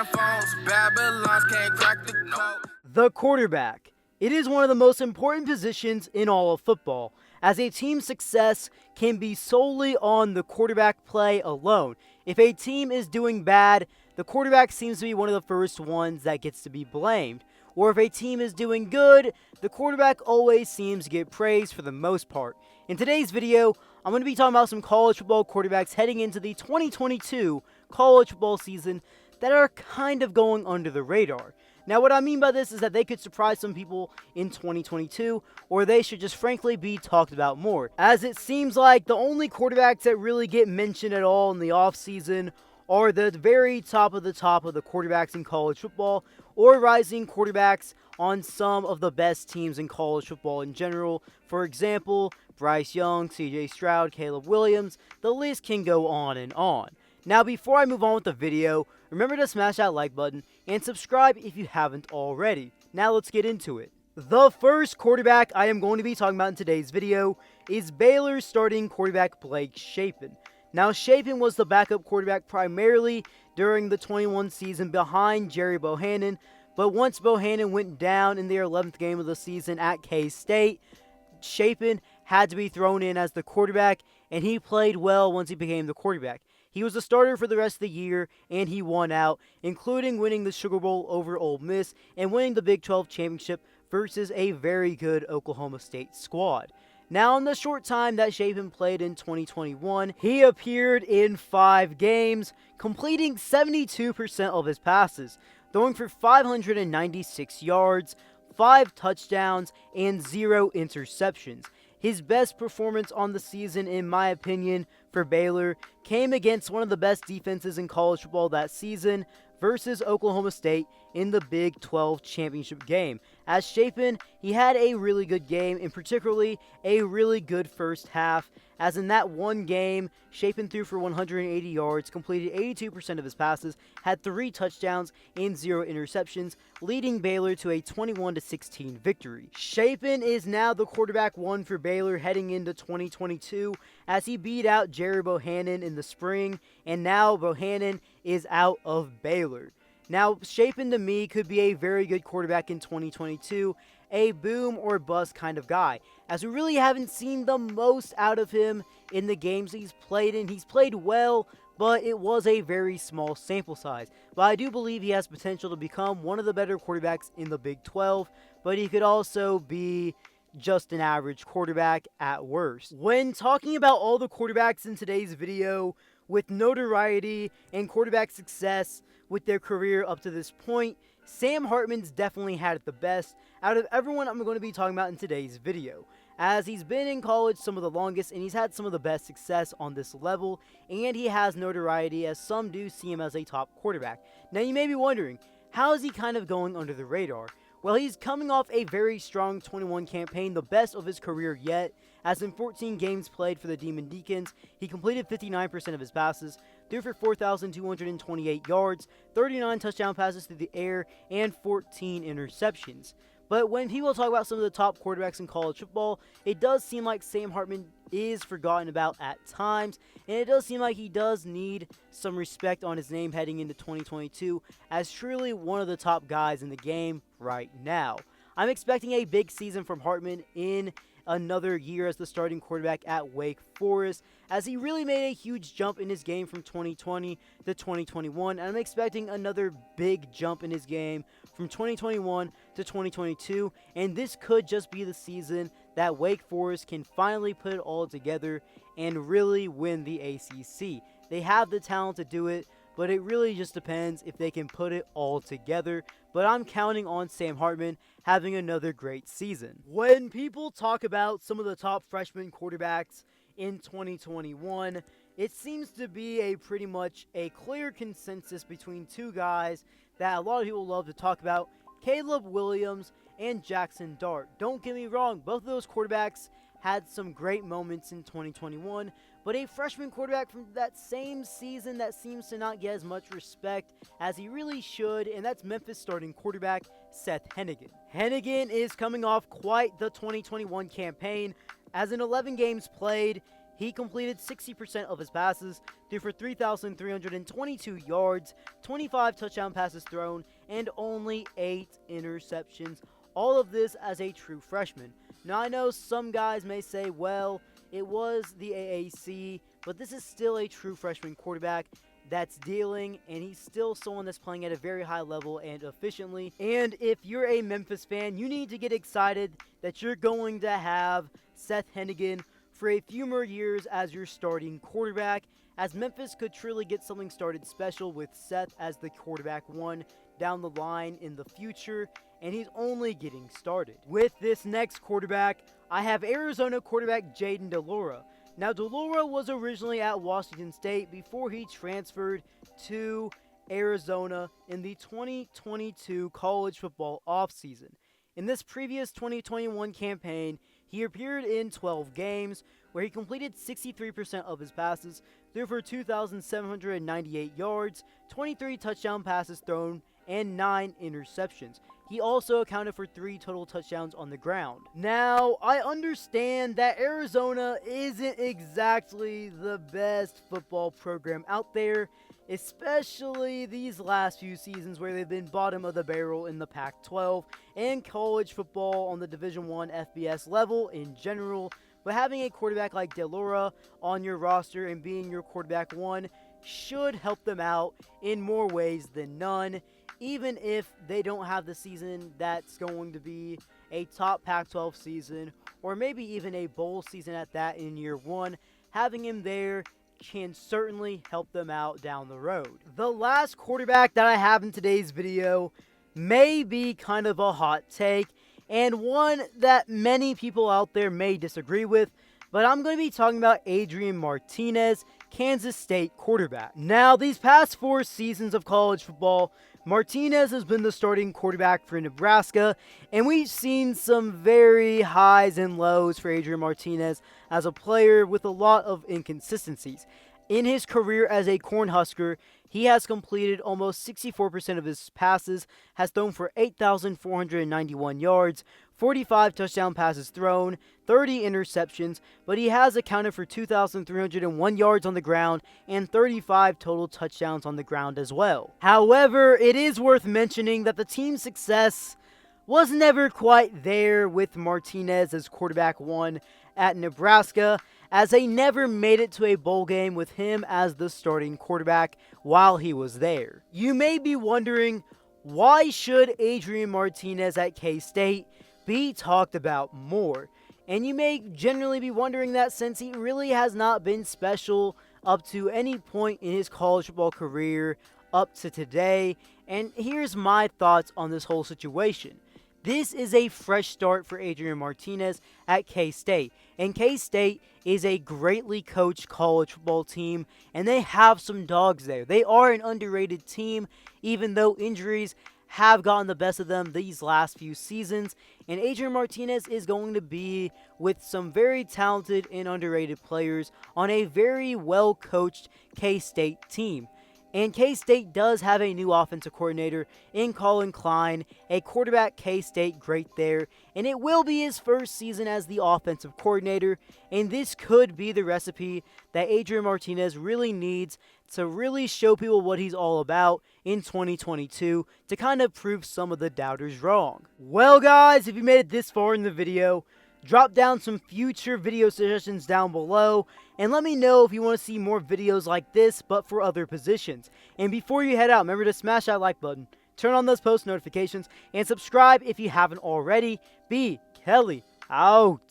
phones, Babylons can't crack the code. The quarterback. It is one of the most important positions in all of football, as a team's success can be solely on the quarterback play alone. If a team is doing bad, the quarterback seems to be one of the first ones that gets to be blamed. Or if a team is doing good, the quarterback always seems to get praised for the most part. In today's video, I'm going to be talking about some college football quarterbacks heading into the 2022 college football season that are kind of going under the radar. Now, what I mean by this is that they could surprise some people in 2022, or they should just frankly be talked about more, as it seems like the only quarterbacks that really get mentioned at all in the offseason are the very top of the quarterbacks in college football, or rising quarterbacks on some of the best teams in college football in general. For example, Bryce Young, CJ Stroud, Caleb Williams, the list can go on and on. Now, before I move on with the video, remember to smash that like button and subscribe if you haven't already. Now let's get into it. The first quarterback I am going to be talking about in today's video is Baylor's starting quarterback Blakechapin. Now, Chapin was the backup quarterback primarily during the 21 season behind Jerry Bohannon, but once Bohannon went down in their 11th game of the season at K-State, Chapin had to be thrown in as the quarterback, and he played well once he became the quarterback. He was the starter for the rest of the year, and he won out, including winning the Sugar Bowl over Ole Miss and winning the Big 12 championship versus a very good Oklahoma State squad. Now, in the short time that Chapin played in 2021, he appeared in 5 games, completing 72% of his passes, throwing for 596 yards, 5 touchdowns, and 0 interceptions. His best performance on the season, in my opinion, for Baylor came against one of the best defenses in college football that season versus Oklahoma State in the Big 12 championship game. As Chapin, he had a really good game, and particularly a really good first half, as in that one game, Chapin threw for 180 yards, completed 82% of his passes, had 3 touchdowns and 0 interceptions, leading Baylor to a 21-16 victory. Chapin is now the quarterback 1 for Baylor heading into 2022, as he beat out Jerry Bohannon in the spring, and now Bohannon is out of Baylor. Now, Chapin to me could be a very good quarterback in 2022, a boom or bust kind of guy, as we really haven't seen the most out of him in the games he's played in. He's played well, but it was a very small sample size. But I do believe he has potential to become one of the better quarterbacks in the Big 12, but he could also be just an average quarterback at worst. When talking about all the quarterbacks in today's video with notoriety and quarterback success with their career up to this point, Sam Hartman's definitely had it the best out of everyone I'm going to be talking about in today's video, as he's been in college some of the longest and he's had some of the best success on this level, and he has notoriety as some do see him as a top quarterback. Now, you may be wondering, how is he kind of going under the radar? Well, he's coming off a very strong 21 campaign, the best of his career yet, as in 14 games played for the Demon Deacons, he completed 59% of his passes, threw for 4,228 yards, 39 touchdown passes through the air, and 14 interceptions. But when people talk about some of the top quarterbacks in college football, it does seem like Sam Hartman is forgotten about at times, and it does seem like he does need some respect on his name heading into 2022 as truly one of the top guys in the game right now. I'm expecting a big season from Hartman in another year as the starting quarterback at Wake Forest, as he really made a huge jump in his game from 2020 to 2021, and I'm expecting another big jump in his game from 2021 to 2022, and this could just be the season that Wake Forest can finally put it all together and really win the ACC. They have the talent to do it, but it really just depends if they can put it all together. But I'm counting on Sam Hartman having another great season. When people talk about some of the top freshman quarterbacks in 2021, it seems to be a pretty much a clear consensus between 2 guys that a lot of people love to talk about, Caleb Williams and Jackson Dart. Don't get me wrong, both of those quarterbacks had some great moments in 2021, but a freshman quarterback from that same season that seems to not get as much respect as he really should, and that's Memphis starting quarterback Seth Hennigan. Hennigan is coming off quite the 2021 campaign, as in 11 games played, He completed 60% of his passes, threw for 3,322 yards, 25 touchdown passes thrown, and only 8 interceptions. All of this as a true freshman. Now I know some guys may say, well, it was the AAC, but this is still a true freshman quarterback that's dealing, and he's still someone that's playing at a very high level and efficiently. And if you're a Memphis fan, you need to get excited that you're going to have Seth Hennigan for a few more years as your starting quarterback, as Memphis could truly get something started special with Seth as the quarterback one down the line in the future, and he's only getting started. With this next quarterback, I have Arizona quarterback Jayden Doloro. Now, Doloro was originally at Washington State before he transferred to Arizona in the 2022 college football offseason. In this previous 2021 campaign, he appeared in 12 games, where he completed 63% of his passes, threw for 2,798 yards, 23 touchdown passes thrown, and 9 interceptions. He also accounted for 3 total touchdowns on the ground. Now, I understand that Arizona isn't exactly the best football program out there, especially these last few seasons where they've been bottom of the barrel in the Pac-12 and college football on the Division I FBS level in general. But having a quarterback like Doloro on your roster and being your quarterback one should help them out in more ways than none, even if they don't have the season that's going to be a top Pac-12 season, or maybe even a bowl season at that in year one. Having him there can certainly help them out down the road. The last quarterback that I have in today's video may be kind of a hot take, and one that many people out there may disagree with, but I'm going to be talking about Adrian Martinez, Kansas State quarterback. Now, these past 4 seasons of college football, Martinez has been the starting quarterback for Nebraska, and we've seen some very highs and lows for Adrian Martinez as a player with a lot of inconsistencies. In his career as a Cornhusker, he has completed almost 64% of his passes, has thrown for 8,491 yards, 45 touchdown passes thrown, 30 interceptions, but he has accounted for 2,301 yards on the ground and 35 total touchdowns on the ground as well. However, it is worth mentioning that the team's success was never quite there with Martinez as quarterback one at Nebraska, as they never made it to a bowl game with him as the starting quarterback while he was there. You may be wondering, why should Adrian Martinez at K-State be talked about more? And you may generally be wondering that since he really has not been special up to any point in his college football career up to today. And here's my thoughts on this whole situation. This is a fresh start for Adrian Martinez at K-State, and K-State is a greatly coached college football team, and they have some dogs there. They are an underrated team, even though injuries have gotten the best of them these last few seasons, and Adrian Martinez is going to be with some very talented and underrated players on a very well-coached K-State team. And K-State does have a new offensive coordinator in Colin Klein, a quarterback K-State great there, and it will be his first season as the offensive coordinator, and this could be the recipe that Adrian Martinez really needs to really show people what he's all about in 2022 to kind of prove some of the doubters wrong. Well guys, if you made it this far in the video, drop down some future video suggestions down below, and let me know if you want to see more videos like this, but for other positions. And before you head out, remember to smash that like button, turn on those post notifications, and subscribe if you haven't already. B. Kelly, out.